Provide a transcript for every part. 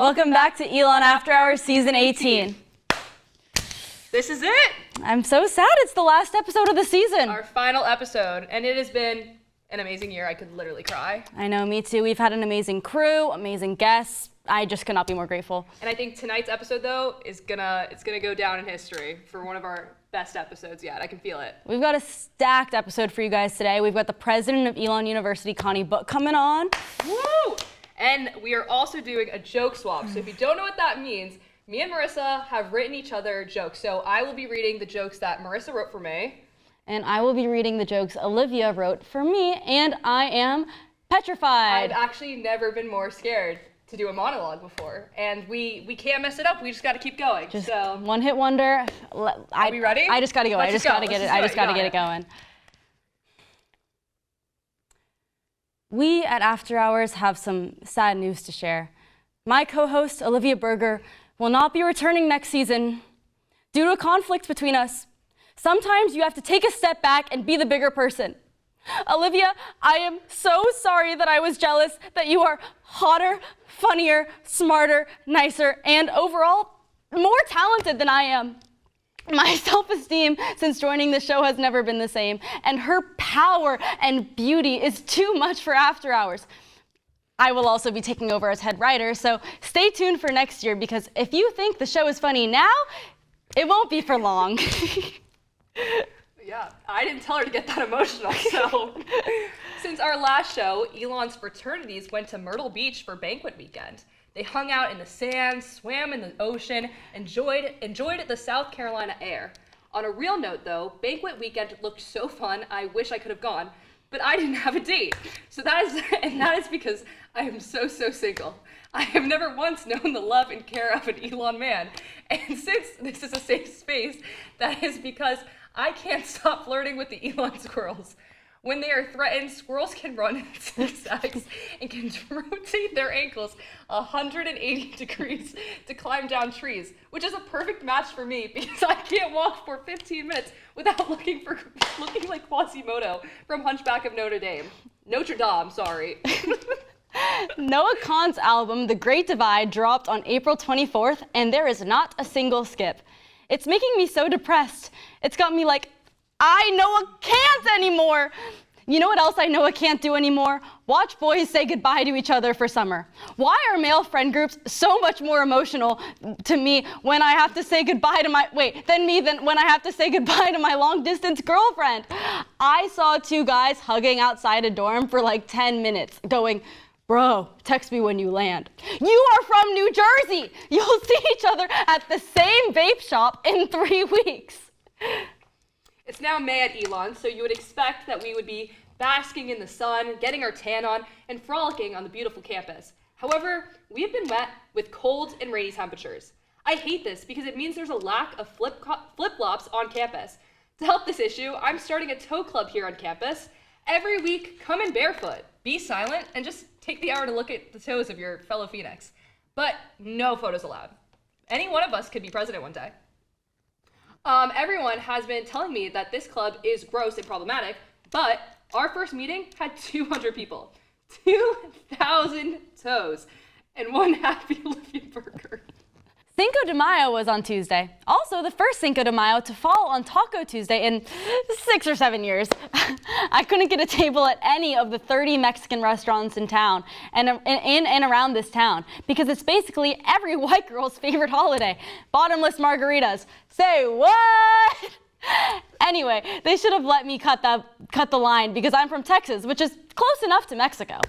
Welcome back to Elon After Hours Season 18. This is it! I'm so sad it's the last episode of the season. Our final episode, and it has been an amazing year. I could literally cry. I know, me too. We've had an amazing crew, amazing guests. I just could not be more grateful. And I think tonight's episode, though, it's gonna go down in history for one of our best episodes yet. I can feel it. We've got a stacked episode for you guys today. We've got the president of Elon University, Connie Book, coming on. Woo! And we are also doing a joke swap. So if you don't know what that means, me and Marissa have written each other jokes. So I will be reading the jokes that Marissa wrote for me. And I will be reading the jokes Olivia wrote for me, and I am petrified. I've actually never been more scared to do a monologue before, and we can't mess it up. We just got to keep going. Just one hit wonder. Are we ready? I just got to go. I just got to get it. I just got to get it going. We at After Hours have some sad news to share. My co-host Olivia Berger will not be returning next season due to a conflict between us. Sometimes you have to take a step back and be the bigger person. Olivia, I am so sorry that I was jealous that you are hotter, funnier, smarter, nicer, and overall more talented than I am. My self-esteem since joining the show has never been the same, and her power and beauty is too much for After Hours. I will also be taking over as head writer, so stay tuned for next year, because if you think the show is funny now, it won't be for long. Yeah, I didn't tell her to get that emotional, so. Since our last show, Elon's fraternities went to Myrtle Beach for banquet weekend. They hung out in the sand, swam in the ocean, enjoyed the South Carolina air. On a real note though, banquet weekend looked so fun, I wish I could have gone, but I didn't have a date. So that is because I am so single. I have never once known the love and care of an Elon man. And since this is a safe space, that is because I can't stop flirting with the Elon squirrels. When they are threatened, squirrels can run in zigzags and can rotate their ankles 180 degrees to climb down trees, which is a perfect match for me because I can't walk for 15 minutes without looking like Quasimodo from Hunchback of Notre Dame. Notre Dame, sorry. Noah Kahan's album, The Great Divide, dropped on April 24th, and there is not a single skip. It's making me so depressed. It's got me like, I Noah can't anymore. You know what else I Noah can't do anymore? Watch boys say goodbye to each other for summer. Why are male friend groups so much more emotional to me when I have to say goodbye to than when I have to say goodbye to my long distance girlfriend? I saw two guys hugging outside a dorm for like 10 minutes going, bro, text me when you land. You are from New Jersey. You'll see each other at the same vape shop in 3 weeks. It's now May at Elon, so you would expect that we would be basking in the sun, getting our tan on, and frolicking on the beautiful campus. However, we have been met with cold and rainy temperatures. I hate this because it means there's a lack of flip-flops on campus. To help this issue, I'm starting a toe club here on campus. Every week, come in barefoot, be silent, and just take the hour to look at the toes of your fellow Phoenix. But no photos allowed. Any one of us could be president one day. Everyone has been telling me that this club is gross and problematic, but our first meeting had 200 people, 2,000 toes, and one happy Olivia Berger. Cinco de Mayo was on Tuesday. Also, the first Cinco de Mayo to fall on Taco Tuesday in 6 or 7 years. I couldn't get a table at any of the 30 Mexican restaurants in town and in and around this town because it's basically every white girl's favorite holiday. Bottomless margaritas. Say what? Anyway, they should have let me cut the line because I'm from Texas, which is close enough to Mexico.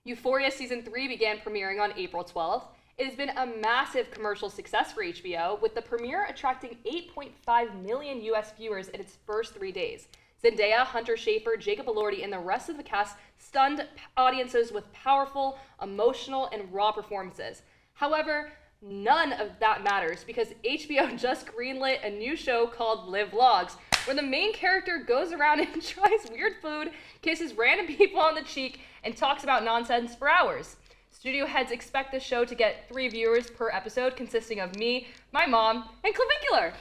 Euphoria Season 3 began premiering on April 12th. It has been a massive commercial success for HBO, with the premiere attracting 8.5 million US viewers in its first 3 days. Zendaya, Hunter Schafer, Jacob Elordi, and the rest of the cast stunned audiences with powerful, emotional, and raw performances. However, none of that matters because HBO just greenlit a new show called Live Vlogs, where the main character goes around and tries weird food, kisses random people on the cheek, and talks about nonsense for hours. Studio heads expect the show to get 3 viewers per episode, consisting of me, my mom, and Clavicular.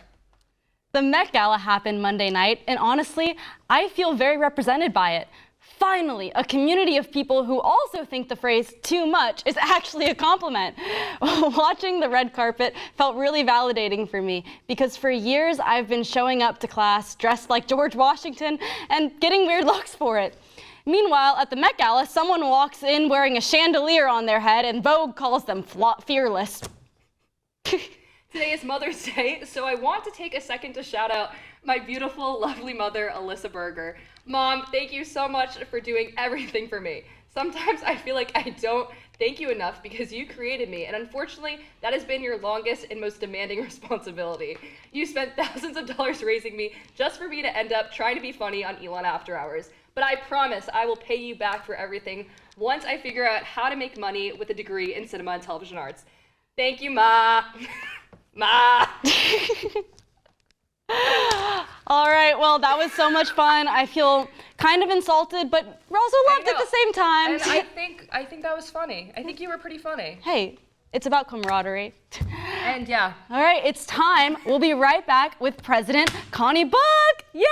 The Met Gala happened Monday night, and honestly, I feel very represented by it. Finally, a community of people who also think the phrase too much is actually a compliment. Watching the red carpet felt really validating for me because for years I've been showing up to class dressed like George Washington and getting weird looks for it. Meanwhile, at the Met Gala, someone walks in wearing a chandelier on their head and Vogue calls them fearless. Today is Mother's Day, so I want to take a second to shout out my beautiful, lovely mother, Alyssa Berger. Mom, thank you so much for doing everything for me. Sometimes I feel like I don't thank you enough because you created me, and unfortunately, that has been your longest and most demanding responsibility. You spent thousands of dollars raising me just for me to end up trying to be funny on Elon After Hours. But I promise I will pay you back for everything once I figure out how to make money with a degree in cinema and television arts. Thank you, Ma. Ma. All right, well, that was so much fun. I feel kind of insulted, but also loved at the same time. And I think that was funny. I think you were pretty funny. Hey, it's about camaraderie. And yeah. All right, it's time. We'll be right back with President Connie Book. Yay!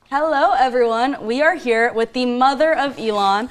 Hello, everyone. We are here with the mother of Elon,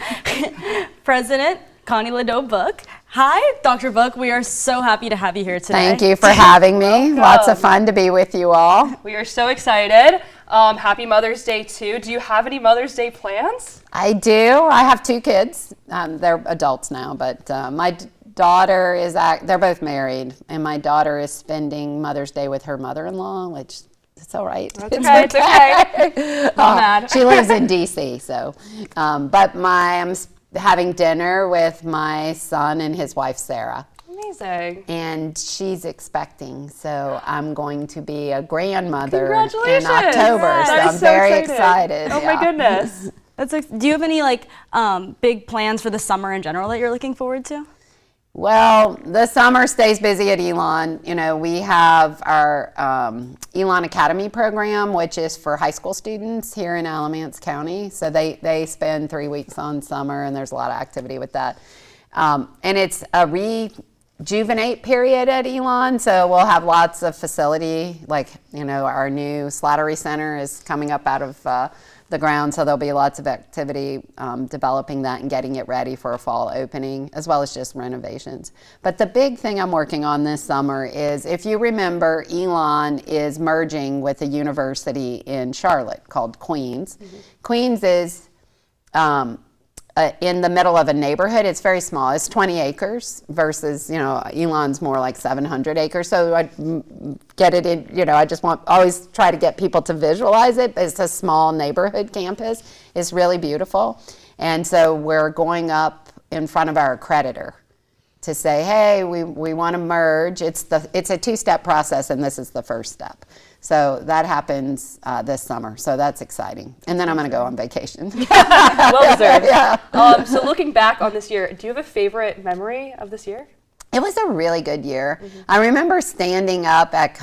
President Connie Book. Hi, Dr. Book. We are so happy to have you here today. Thank you for having me. Lots of fun to be with you all. We are so excited. Happy Mother's Day, too. Do you have any Mother's Day plans? I do. I have two kids. They're adults now, but my daughter is, they're both married, and my daughter is spending Mother's Day with her mother-in-law, which it's all right. That's okay. It's okay. I'm mad. She lives in D.C., so. But I'm having dinner with my son and his wife, Sarah. Amazing. And she's expecting, so I'm going to be a grandmother Congratulations. in October. So I'm so very excited. excited. Oh my goodness. Do you have any big plans for the summer in general that you're looking forward to? Well, the summer stays busy at Elon. You know, we have our Elon Academy program, which is for high school students here in Alamance County. So they spend 3 weeks on summer, and there's a lot of activity with that. And it's a rejuvenate period at Elon, so we'll have lots of facility. Like, you know, our new Slattery Center is coming up out of the ground, so there'll be lots of activity developing that and getting it ready for a fall opening, as well as just renovations. But the big thing I'm working on this summer is, if you remember, Elon is merging with a university in Charlotte called Queens. Mm-hmm. Queens is in the middle of a neighborhood. It's very small. It's 20 acres versus, you know, Elon's more like 700 acres. So I get it in, you know, I just always try to get people to visualize it. It's a small neighborhood campus. It's really beautiful. And so we're going up in front of our accreditor to say, hey, we want to merge. It's a two-step process, and this is the first step. So that happens this summer. So that's exciting. And then I'm going to go on vacation. Well deserved. Yeah. So looking back on this year, do you have a favorite memory of this year? It was a really good year. Mm-hmm. I remember standing up at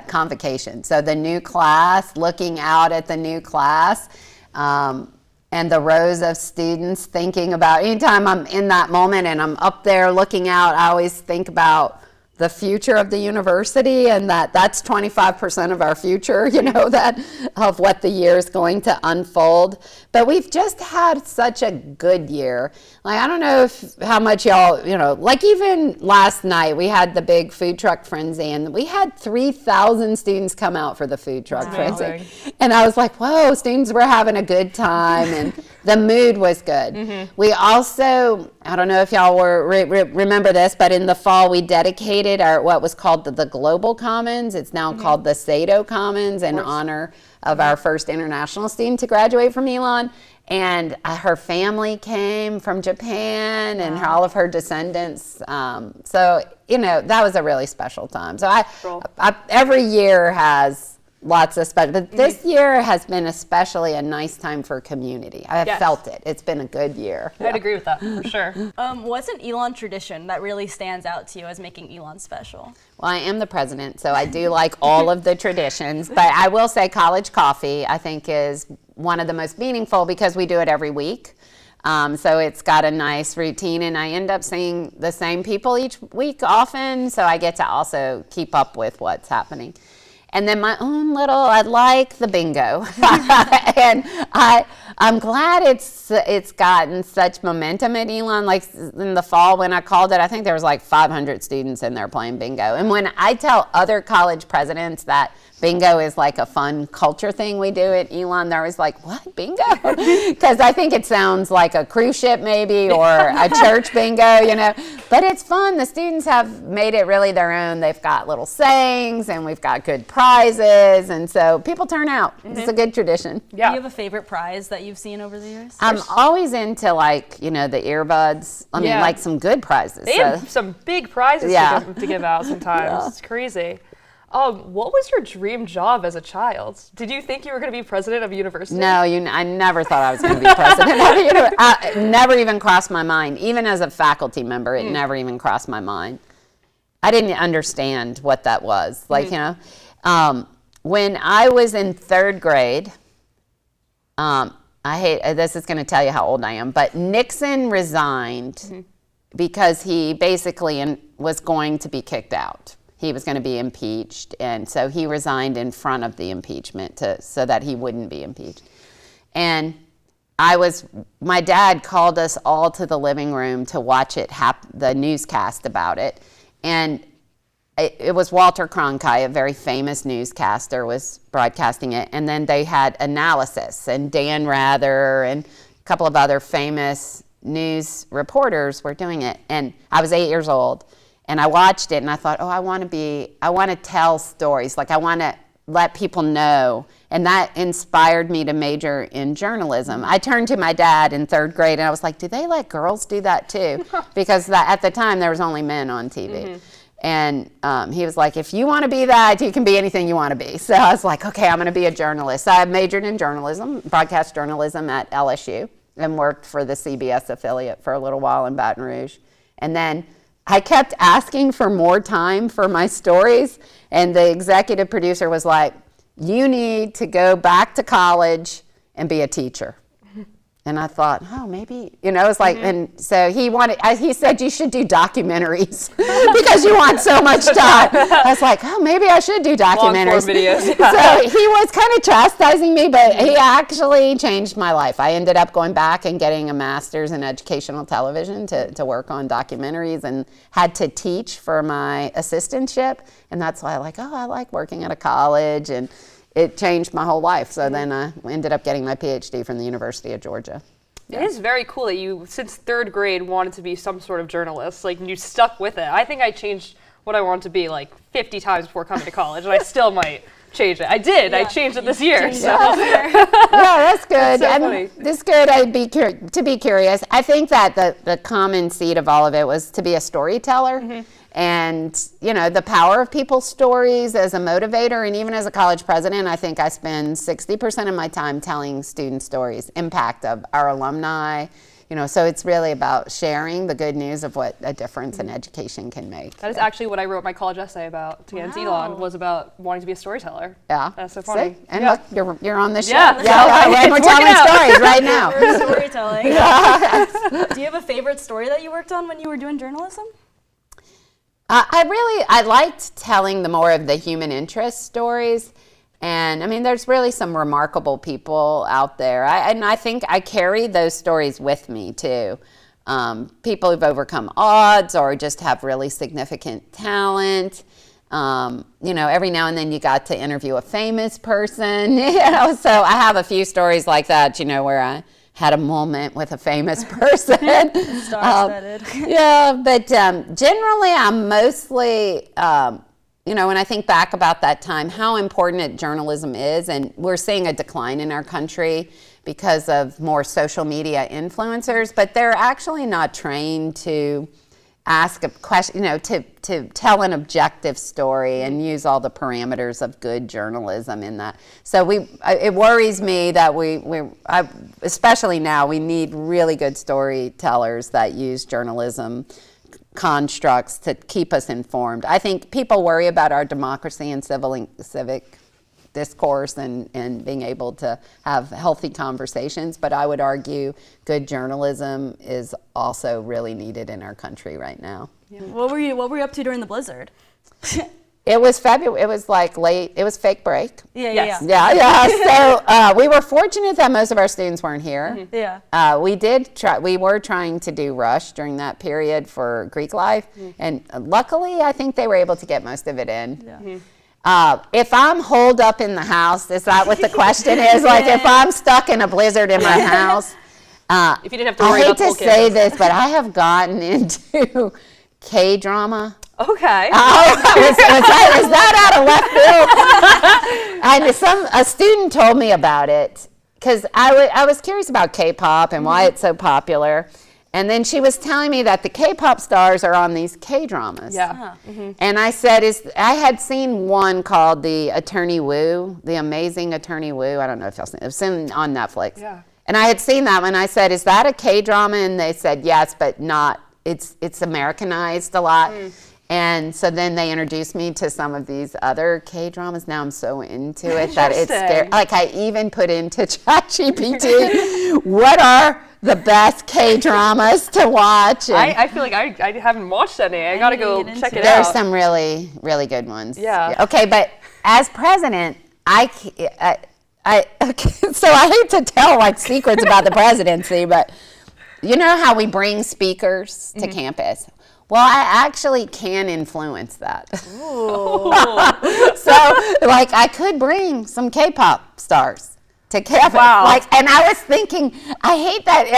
convocation. So the new class, looking out at the new class, and the rows of students, thinking about, anytime I'm in that moment and I'm up there looking out, I always think about the future of the university, and that's 25% of our future, you know, that of what the year is going to unfold. But we've just had such a good year. Like, I don't know how much y'all, you know, like even last night we had the big food truck frenzy, and we had 3,000 students come out for the food truck frenzy. And I was like, whoa, students were having a good time, and the mood was good. Mm-hmm. We also, I don't know if y'all remember this, but in the fall we dedicated our what was called the Global Commons. It's now called the Sato Commons in honor of our first international student to graduate from Elon. And her family came from Japan, and all of her descendants. So, you know, that was a really special time. So I every year has lots of special, but this year has been especially a nice time for community. I have felt it. It's been a good year. I'd agree with that, for sure. What's an Elon tradition that really stands out to you as making Elon special? Well, I am the president, so I do like all of the traditions, but I will say college coffee, I think, is one of the most meaningful because we do it every week. So it's got a nice routine, and I end up seeing the same people each week often, so I get to also keep up with what's happening. And then my own little, I like the bingo. And I'm glad it's gotten such momentum at Elon. Like in the fall when I called it, I think there was like 500 students in there playing bingo. And when I tell other college presidents that bingo is like a fun culture thing we do at Elon, they're always like, what, bingo? Because I think it sounds like a cruise ship maybe, or a church bingo, you know. But it's fun. The students have made it really their own. They've got little sayings, and we've got good prizes, and so people turn out. It's a good tradition. Yeah. Do you have a favorite prize that you've seen over the years? I'm always into, like, you know, the earbuds. I mean, like some good prizes. They have some big prizes to give out sometimes. It's crazy. What was your dream job as a child? Did you think you were going to be president of a university? No, I never thought I was going to be president of a university. It never even crossed my mind. Even as a faculty member, it never even crossed my mind. I didn't understand what that was. Like, you know, when I was in 3rd grade, this is going to tell you how old I am, but Nixon resigned because he basically was going to be kicked out. He was going to be impeached, and so he resigned in front of the impeachment so that he wouldn't be impeached. And my dad called us all to the living room to watch the newscast about it. And it was Walter Cronkite, a very famous newscaster, was broadcasting it. And then they had analysis, and Dan Rather and a couple of other famous news reporters were doing it. And I was 8 years old. And I watched it and I thought, I want to tell stories. Like, I want to let people know. And that inspired me to major in journalism. I turned to my dad in 3rd grade and I was like, do they let girls do that too? Because at the time there was only men on TV. And he was like, if you want to be that, you can be anything you want to be. So I was like, okay, I'm going to be a journalist. So I majored in journalism, broadcast journalism at LSU, and worked for the CBS affiliate for a little while in Baton Rouge. And then I kept asking for more time for my stories, and the executive producer was like, you need to go back to college and be a teacher. And I thought, maybe, you know, it's like, and so he said you should do documentaries because you want so much time. I was like, maybe I should do documentaries. Long-form videos. So he was kind of chastising me, but he actually changed my life. I ended up going back and getting a master's in educational television to work on documentaries, and had to teach for my assistantship. And that's why I like working at a college, and it changed my whole life. So then I ended up getting my PhD from the University of Georgia. It is very cool that you, since 3rd grade, wanted to be some sort of journalist. Like, you stuck with it. I think I changed what I wanted to be like 50 times before coming to college, and I still might change it. I did. Yeah. I changed it this year. So. Yeah, that's good. That's so funny. This good. To be curious. I think that the common seed of all of it was to be a storyteller. And, you know, the power of people's stories as a motivator. And even as a college president, I think I spend 60% of my time telling student stories, impact of our alumni. You know, so it's really about sharing the good news of what a difference in education can make. That is actually what I wrote my college essay about against Elon, was about wanting to be a storyteller. Yeah. That's so funny. See? And look, you're on the show. Yeah. And we're telling stories right now. We're storytelling. Do you have a favorite story that you worked on when you were doing journalism? I liked telling the more of the human interest stories. And I mean, there's really some remarkable people out there. And I think I carry those stories with me too. People who've overcome odds or just have really significant talent. You know, every now and then you got to interview a famous person, you know, so I have a few stories like that, you know, where I had a moment with a famous person. Star-studded. Yeah, but generally I'm mostly, you know, when I think back about that time, how important journalism is, and we're seeing a decline in our country because of more social media influencers, but they're actually not trained to ask a question, you know, to tell an objective story and use all the parameters of good journalism in that. So it worries me that especially now, we need really good storytellers that use journalism constructs to keep us informed. I think people worry about our democracy and civic discourse and being able to have healthy conversations, but I would argue good journalism is also really needed in our country right now. Yeah. What were you up to during the blizzard? It was February. It was like late. It was fake break. Yes. Yeah. So we were fortunate that most of our students weren't here. Yeah. We did try. We were trying to do Rush during that period for Greek life, and luckily, I think they were able to get most of it in. Yeah. If I'm holed up in the house, is that what the question is? Like if I'm stuck in a blizzard in my house. If you didn't have to worry I hate about the to whole say campus. this, but I have gotten into K-drama. Okay. Oh, is that out of left field? And a student told me about it because I was curious about K-pop and why it's so popular. And then she was telling me that the K-pop stars are on these K-dramas. Yeah. And I said, I had seen one called The Attorney Woo, The Amazing Attorney Woo. I don't know if y'all seen it. It was on Netflix. Yeah. And I had seen that one. I said, is that a K-drama? And they said, yes, but not. It's Americanized a lot. And so then they introduced me to some of these other K-dramas. Now I'm so into it that it's scary. Like I even put into ChatGPT, what are the best K-dramas to watch? And I feel like I haven't watched any. I gotta go get check into it there's out. some really, really good ones. Yeah. Okay, but as president, okay, so I hate to tell like secrets about the presidency, but you know how we bring speakers to campus? Well, I actually can influence that. So, like, I could bring some K-pop stars to campus. Wow. Like, and I was thinking, I hate that.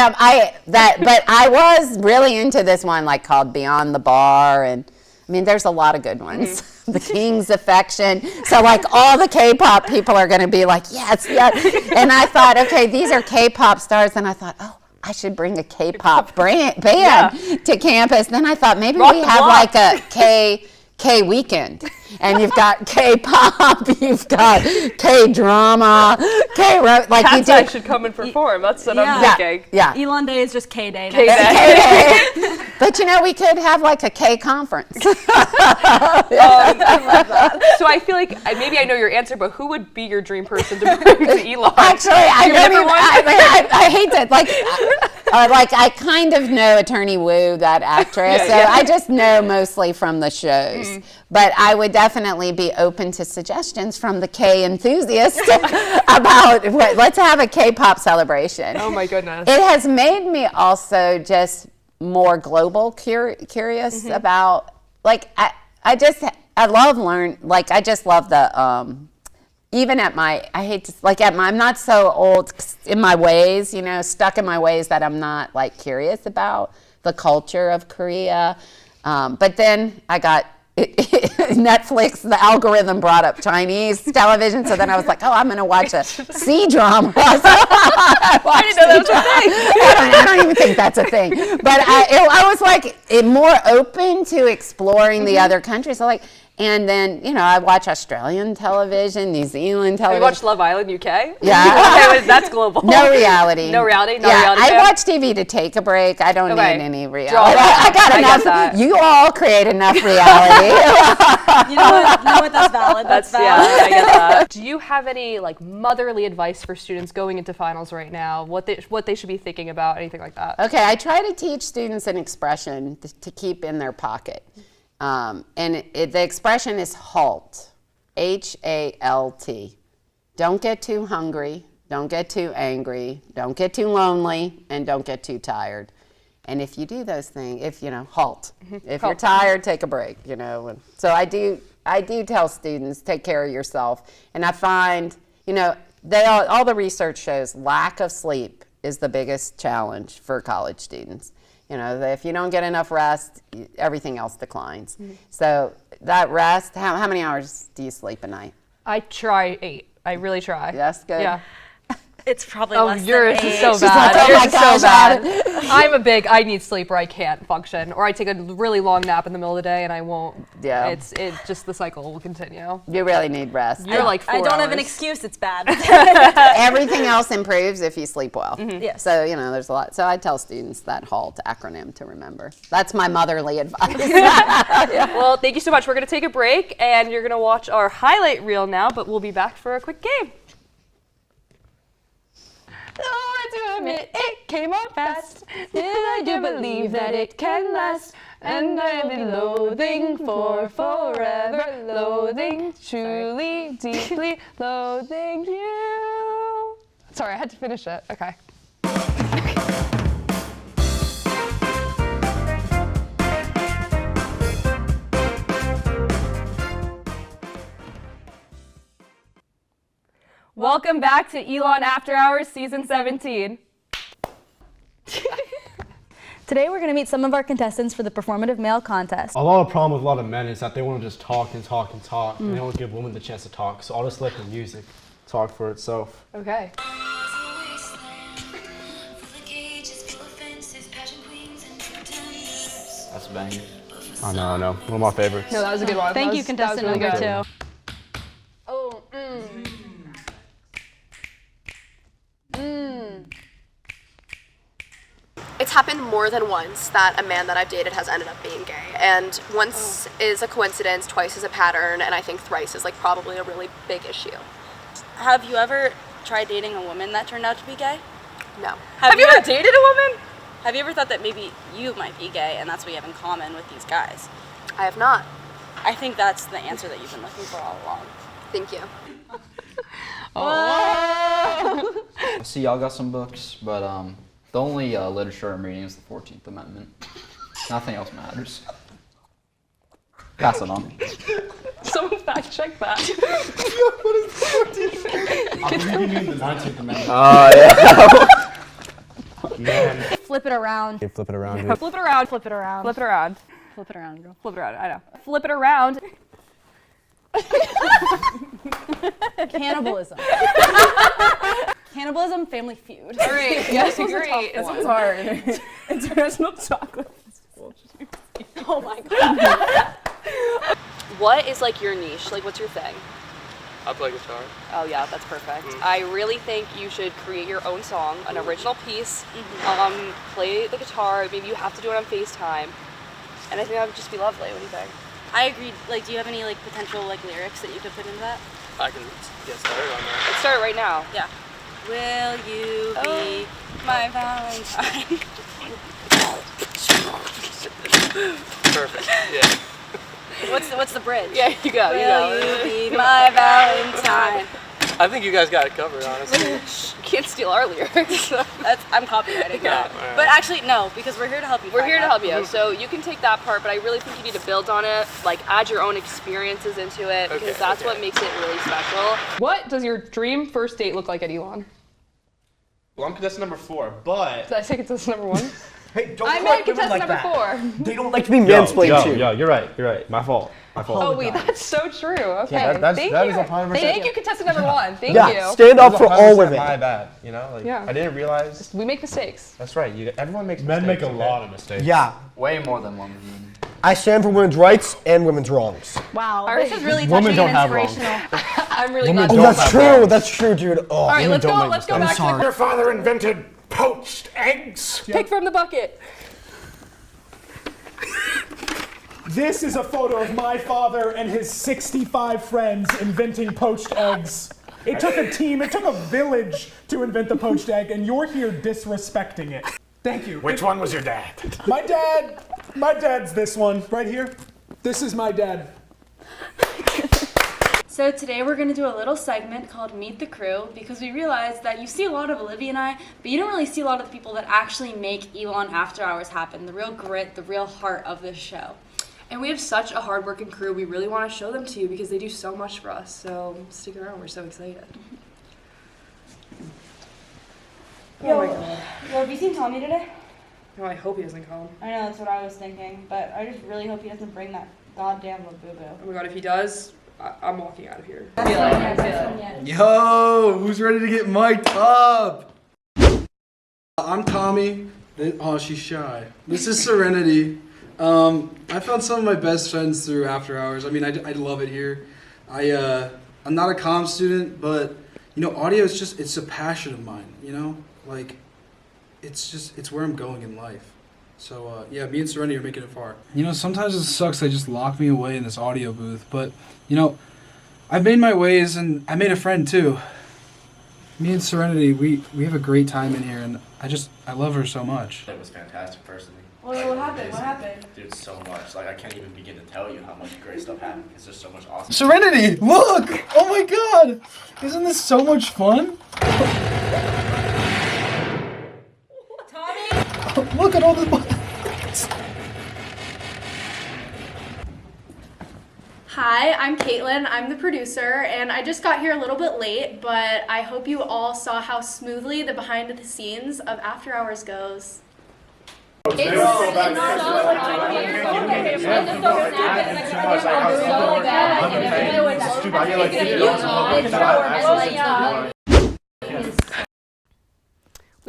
But I was really into this one, like called Beyond the Bar, and I mean, there's a lot of good ones. The King's Affection. So, like, all the K-pop people are going to be like, yes. And I thought, okay, these are K-pop stars, and I thought, oh, I should bring a K-pop band to campus. Then I thought maybe we have like a K weekend, and you've got K-pop, you've got K-drama, like you Cats do. should come and perform. That's what Yeah. I'm thinking. Yeah. Elon Day is just K Day. K-Day. But you know, we could have like a K conference. So I feel like maybe I know your answer, but who would be your dream person to bring to Elon? Actually, I Your don't number even, one? I hate that. Like I kind of know Attorney Woo, that actress. I just know mostly from the shows. But I would definitely be open to suggestions from the K enthusiasts about let's have a K-pop celebration. Oh my goodness. It has made me also just more global curious about, like, I love I just love the, even at my, I'm not so old in my ways, you know, stuck in my ways that I'm not like curious about the culture of Korea. But then I got Netflix, the algorithm brought up Chinese television, so then I was like, oh, I'm going to watch a C-drama. I didn't know that was a thing. I don't even think that's a thing. But I was like more open to exploring the other countries. So and then, you know, I watch Australian television, New Zealand Have television. you watched Love Island UK? Yeah. Okay, that's global. No reality. No reality? No yeah, reality I fan? watch TV to take a break. I don't Okay. need any reality. Draw it out. I got I enough. get that. You all create enough reality. You know what? That's valid. That's valid. Yeah, I get that. Do you have any like motherly advice for students going into finals right now? What they should be thinking about? Anything like that? Okay, I try to teach students an expression to keep in their pocket. And the expression is HALT, H-A-L-T. Don't get too hungry, don't get too angry, don't get too lonely, and don't get too tired. And if you do those things, halt. If you're tired, take a break, you know. And so I do tell students, take care of yourself. And I find, all the research shows lack of sleep is the biggest challenge for college students. You know, if you don't get enough rest, everything else declines. So that rest, how many hours do you sleep a night? I try 8. I really try. That's good. Yeah. It's probably less than yours 8. is so She's bad. like, oh Yours my is so gosh, bad. I need sleep or I can't function. Or I take a really long nap in the middle of the day and I won't. Yeah. It's just the cycle will continue. You really need rest. You're like 4 I don't have an hours. excuse. It's bad. Everything else improves if you sleep well. Yes. So, there's a lot. So I tell students that HALT acronym to remember. That's my motherly advice. Well, thank you so much. We're going to take a break and you're going to watch our highlight reel now, but we'll be back for a quick game. To admit it came on fast. Still, I do believe that it can last. And I'll be loathing for forever, loathing, truly, deeply, loathing you. Sorry, I had to finish it. Okay. Welcome back to Elon After Hours Season 17. Today we're going to meet some of our contestants for the Performative Male Contest. A lot of problem with a lot of men is that they want to just talk and talk and talk, and they don't give women the chance to talk. So I'll just let the music talk for itself. Okay. That's a banger. I know. One of my favorites. No, that was a good one. Thank you, That was contestant really number good. 2. Oh, It's happened more than once that a man that I've dated has ended up being gay. And once is a coincidence, twice is a pattern, and I think thrice is like probably a really big issue. Have you ever tried dating a woman that turned out to be gay? No. Have you ever dated a woman? Have you ever thought that maybe you might be gay and that's what you have in common with these guys? I have not. I think that's the answer that you've been looking for all along. Thank you. I see y'all got some books, but the only literature I'm reading is the 14th Amendment. Nothing else matters. Pass it on. someone fact check that. I believe you mean the 19th Amendment. Yeah. Man. Flip it around. Okay, flip it around, dude. Flip it around, flip it around. Flip it around. Flip it around, girl. Flip it around, I know. Flip it around. Cannibalism. Cannibalism, Family Feud. All right, yes, great. This one's hard. International Chocolate Festival. Oh my god. What is like your niche? Like what's your thing? I play guitar. Oh yeah, that's perfect. I really think you should create your own song, an original piece, play the guitar, maybe you have to do it on FaceTime, and I think that would just be lovely. What do you think? I agree. Like, do you have any like potential like lyrics that you could put into that? I can get started on that. Let's start right now. Yeah. Will you be my Valentine? Perfect. Yeah. What's the bridge? Yeah, you go. Will you be my Valentine? I think you guys got it covered, honestly. You can't steal our lyrics. I'm copywriting that. Alright. But actually, no, because we're here to help you. We're find here to that. help you. So you can take that part, but I really think you need to build on it, like add your own experiences into it, because that's what makes it really special. What does your dream first date look like at Elon? Well, I'm contestant number 4, but Did I say contestant number 1? Hey, don't I correct meant women contestant like number that. 4. They don't like to be mansplained to. Yo, you're right. My fault. Oh wait, that's so true. Okay, Yeah, that thank is you. 100%. Thank you, contestant number 1. Thank Yeah, you. stand up for all women. My bad. You know, like Yeah. I didn't realize. We make mistakes. That's right. Everyone makes Men mistakes. make a lot of mistakes. Yeah, Way more than one. I stand for women's rights and women's wrongs. Wow, All this right. is really Women touching don't and have wrongs. inspirational. I'm really Women glad. Oh, don't that's have true. wrongs. That's true, dude. Oh, All right, Women let's don't go. make Let's go mistakes. back to Your father invented poached eggs. the pick from the bucket. This is a photo of my father and his 65 friends inventing poached eggs. It took a team, it took a village to invent the poached egg, and you're here disrespecting it. Thank you. which one was your dad? My dad's this one right here. This is my dad. So today we're going to do a little segment called Meet the Crew because we realized that you see a lot of Olivia and I, but you don't really see a lot of the people that actually make Elon After Hours happen, the real grit, the real heart of this show. And we have such a hardworking crew. We really want to show them to you because they do so much for us. So stick around. We're so excited. Yo, have you seen Tommy today? No, I hope he doesn't come. I know, that's what I was thinking, but I just really hope he doesn't bring that goddamn Labubu. Oh my god, if he does, I'm walking out of here. Yo, who's ready to get mic'd up? I'm Tommy. Oh, she's shy. This is Serenity. I found some of my best friends through After Hours. I mean, I love it here. I'm not a comm student, but you know, audio is just, it's a passion of mine, you know? Like, it's where I'm going in life. So, yeah, me and Serenity are making it far. You know, sometimes it sucks they just lock me away in this audio booth, but, you know, I've made my ways and I made a friend too. Me and Serenity, we have a great time in here and I love her so much. It was fantastic, personally. What happened? What happened? Dude, so much. Like, I can't even begin to tell you how much great stuff happened because there's so much awesome. Serenity, look! Oh my god! Isn't this so much fun? Tommy? Look at all the buttons. Hi, I'm Caitlin. I'm the producer, and I just got here a little bit late, but I hope you all saw how smoothly the behind the scenes of After Hours goes. We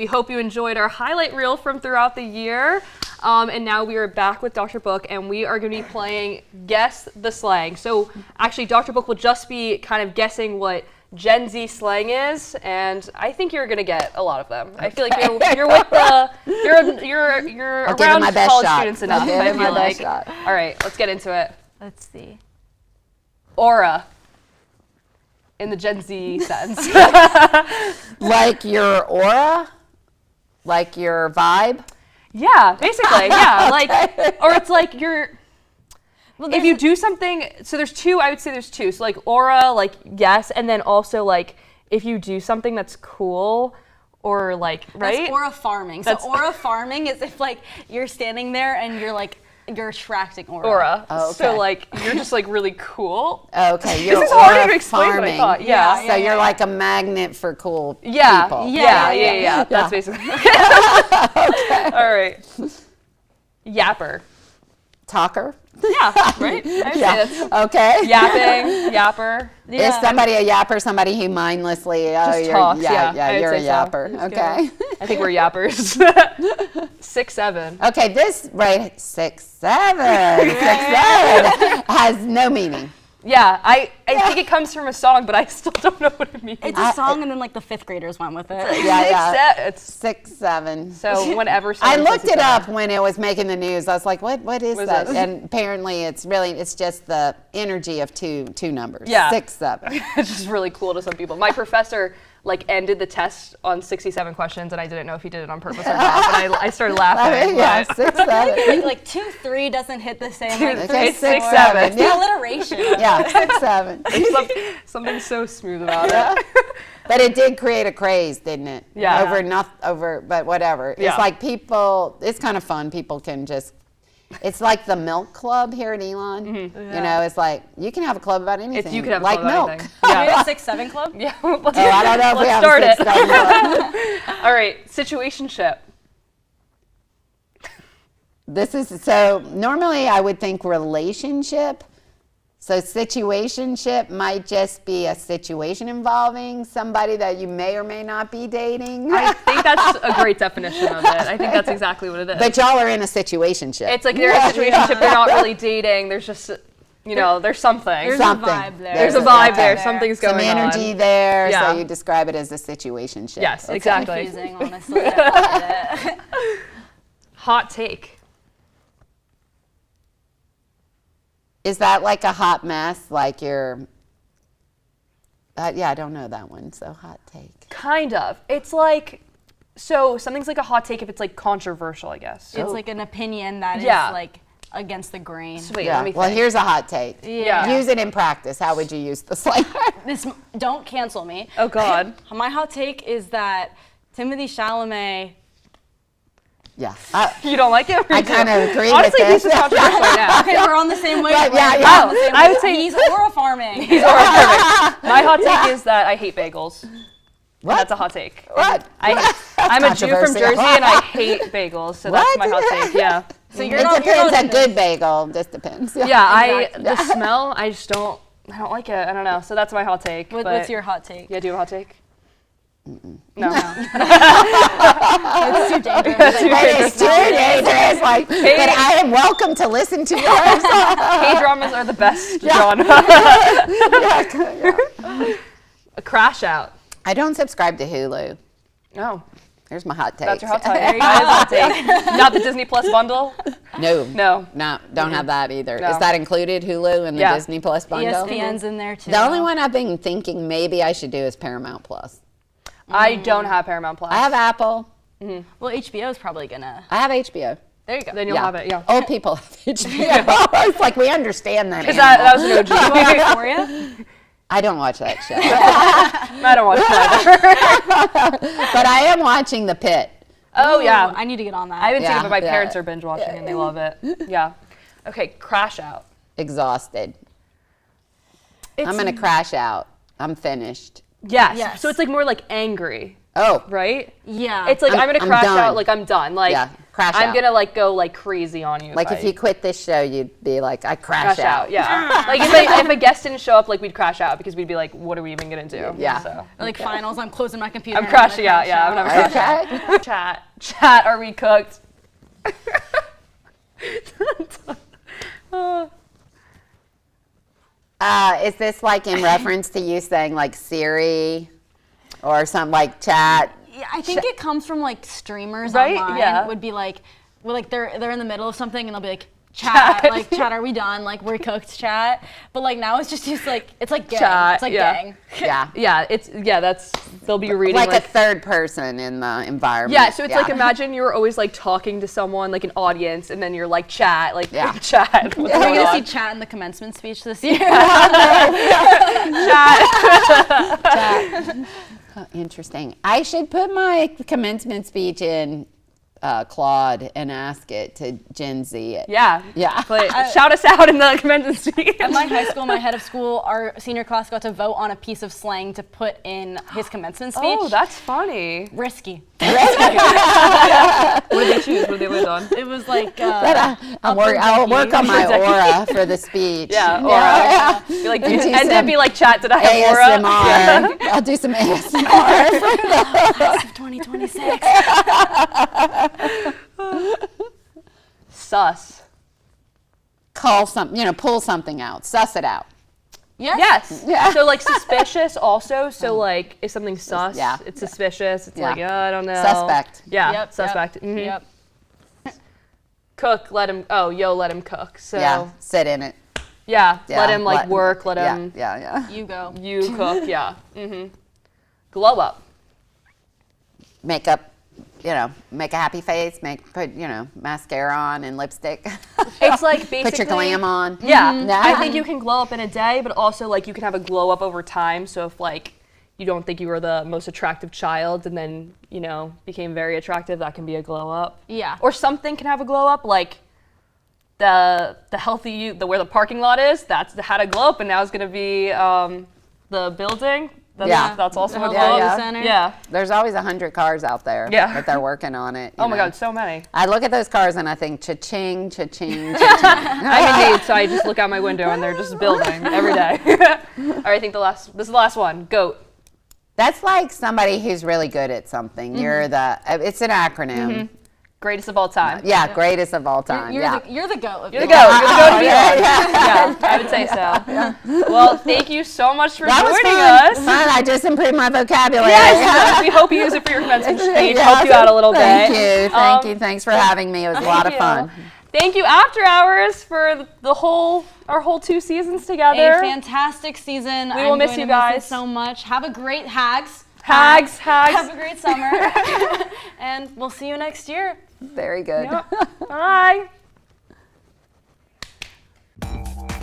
hope you enjoyed our highlight reel from throughout the year. And now we are back with Dr. Book, and we are going to be playing Guess the Slang. So actually, Dr. Book will just be kind of guessing what Gen Z slang is, and I think you're going to get a lot of them. I feel like you're with the you're around college students enough. I feel like. All right, let's get into it. Let's see. Aura. In the Gen Z sense. Like your aura? Like your vibe? Yeah, basically, yeah. Okay. Like, or it's like you're, if you do something, so there's two, I would say there's two. So like aura, like yes, and then also like if you do something that's cool or like, right? That's aura farming. So aura farming is if like you're standing there and you're attracting aura. Oh, okay. So like you're just like really cool. Okay, this is harder to explain than I thought. Yeah. So you're like a magnet for cool people. Yeah. That's basically. Okay. All right. Yapper. Talker. Yeah. Right. Okay. Yapping. Yapper. Yeah. Is somebody a yapper? Somebody who mindlessly just talks. Yeah, you're a yapper. So. Okay. I think we're yappers. 6'7". Okay, this right 6'7", 6'7" has no meaning. Yeah, I think it comes from a song, but I still don't know what it means. It's a song, and then like the 5th graders went with it. Yeah. It's 6'7". So whenever I looked it up when it was making the news. I was like, what is that? And apparently it's just the energy of two numbers. Yeah. 6'7". It's just really cool to some people. My professor like ended the test on 67 questions, and I didn't know if he did it on purpose or not. But I started laughing. Yeah, 6'7". Like 2-3 doesn't hit the same. Like Okay, 3-6. 6'7". It's the alliteration. Yeah, 6'7". Something so smooth about it. But it did create a craze, didn't it? Yeah. But whatever. Yeah. It's like people, it's kind of fun. People can just, it's like the milk club here at Elon. Mm-hmm. You know, it's like, you can have a club about anything. You can have a like club about milk. anything. Yeah. We have a 6-7 club? Yeah. I don't know if we have start a 6'7" club. All right, situationship. So normally I would think relationship. So situationship might just be a situation involving somebody that you may or may not be dating. I think that's a great definition of it. I think that's exactly what it is. But y'all are in a situationship. It's like they're in a situationship, they're not really dating, there's just, there's something. There's a vibe there. There's a vibe there, something's going on. Some energy there, Yeah. so you describe it as a situationship. Yes, Okay. exactly. Confusing, honestly. I don't get it. Hot take. Is that like a hot mess? Like you're, I don't know that one, so hot take. Kind of. It's like, so something's like a hot take if it's like controversial, I guess. It's like an opinion that is like against the grain. Sweet, Yeah. let me Well, think. here's a hot take. Yeah. Use it in practice. How would you use the slang? Don't cancel me. Oh, God. My hot take is that Timothée Chalamet. Yeah. You don't like it? I kind of agree Honestly, with this. this is controversial right now. Okay, we're on the same wavelength. Yeah. We're on the same I would wavelength. say he's aura farming. He's already perfect. My hot take is that I hate bagels. What? That's a hot take. What? I'm a Jew from controversial. Jersey and I hate bagels, so that's my hot take. Yeah. So It you're not depends. you're A good bagel just depends. Yeah, the smell, I don't like it. I don't know. So that's my hot take. What's your hot take? Yeah, do you have a hot take? No. It's too dangerous. It's too dangerous. Like, but I am welcome to listen to yours. K-dramas are the best genre. A crash out. I don't subscribe to Hulu. No. There's my hot take. That's your hot take. There you go. Hot take. Not the Disney Plus bundle? No, don't have that either. No. Is that included, Hulu and the Disney Plus bundle? ESPN's in there too. The only one I've been thinking maybe I should do is Paramount Plus. I don't have Paramount Plus. I have Apple. Well, HBO is probably gonna. I have HBO. There you go. Then you'll have it, yeah. Old people have HBO. It's like we understand that. Because that was an OG. Do you watch Victoria? I don't watch that show. I don't watch that either. But I am watching The Pit. Oh, yeah. I need to get on that. I haven't seen it, but my Yeah. parents are binge watching and they love it. Yeah. Okay, crash out. Exhausted. I'm going to crash out. I'm finished. Yes. So it's like more like angry. Oh. Right? Yeah. It's like I'm gonna crash done. out, like I'm done. Like Yeah, crash I'm out. gonna like go like crazy on you. Like if you quit this show, you'd be like, I crash out. Yeah. Like if a guest didn't show up, like we'd crash out because we'd be like, what are we even gonna do? Yeah. So. Like finals, I'm closing my computer. I'm and gonna crashing out. crash Yeah. I'm never crashing out. Chat. Are we cooked? Is this like in reference to you saying like Siri or something like chat? Yeah, I think it comes from like streamers Right? online. Yeah. Would be like, well, like they're in the middle of something and they'll be like, chat, like chat, are we done? Like we're cooked, chat. But like now it's just like it's like gang. Chat, It's like yeah. gang. Yeah. That's they'll be reading Like a third person in the environment. Yeah, so it's like imagine you're always like talking to someone like an audience, and then you're like chat, like chat. What's Are we going gonna on? see chat in the commencement speech this year? Oh, interesting. I should put my commencement speech in Claude and ask it to Gen Z. Yeah. Yeah. But shout us out in the commencement speech. At my high school, my head of school, our senior class got to vote on a piece of slang to put in his commencement speech. Oh, that's funny. Risky. What did they choose? What did they land on? It was like I'll work on my aura for the speech. Yeah, aura. Be like, and then be like, chat, did I have aura? ASMR. I'll do some ASMR for class of 2026. Sus. Call something, pull something out. Suss it out. Yes. Yeah. So like suspicious also. So like if something's sus, Yeah. it's suspicious. It's Yeah. like, I don't know. Suspect. Yeah. Yep, Suspect. Yep. Mhm. Yep. Cook, let him, let him cook. So Yeah. Sit in it. yeah, Yeah, let him like work, let Yeah. him, Yeah. You go. you cook, yeah. Glow up. Makeup. Make a happy face. Put mascara on and lipstick. It's like basically. Put your glam on. Yeah. I think you can glow up in a day, but also like you can have a glow up over time. So if like you don't think you were the most attractive child and then, became very attractive, that can be a glow up. Yeah. Or something can have a glow up, like the healthy, where the parking lot is, that's had a glow up, and now it's gonna be the building. That's also a glow up. Center. Yeah. There's always 100 cars out there that they're working on it. Oh my God, so many. I look at those cars and I think cha-ching, cha-ching, cha-ching. I'm in Dade, so I just look out my window and they're just building every day. All right, I think this is the last one. GOAT. That's like somebody who's really good at something. It's an acronym. Greatest of all time. Yeah, greatest of all time. You're yeah. the goat. You're the goat. You're You're the goat of yeah, I would say so. Well, thank you so much for joining us. Fun. I just improved my vocabulary. Yes, we hope you use it for your commencement speech. Help you out a little bit. Thank you. Thanks for having me. It was a lot of fun. Thank you, After Hours, for our whole 2 seasons together. A fantastic season. We will miss you guys so much. Have a great Hags. Hags. Have a great summer. And we'll see you next year. Very good. Yep. Bye.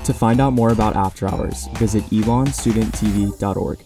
To find out more about After Hours, visit elonstudenttv.org.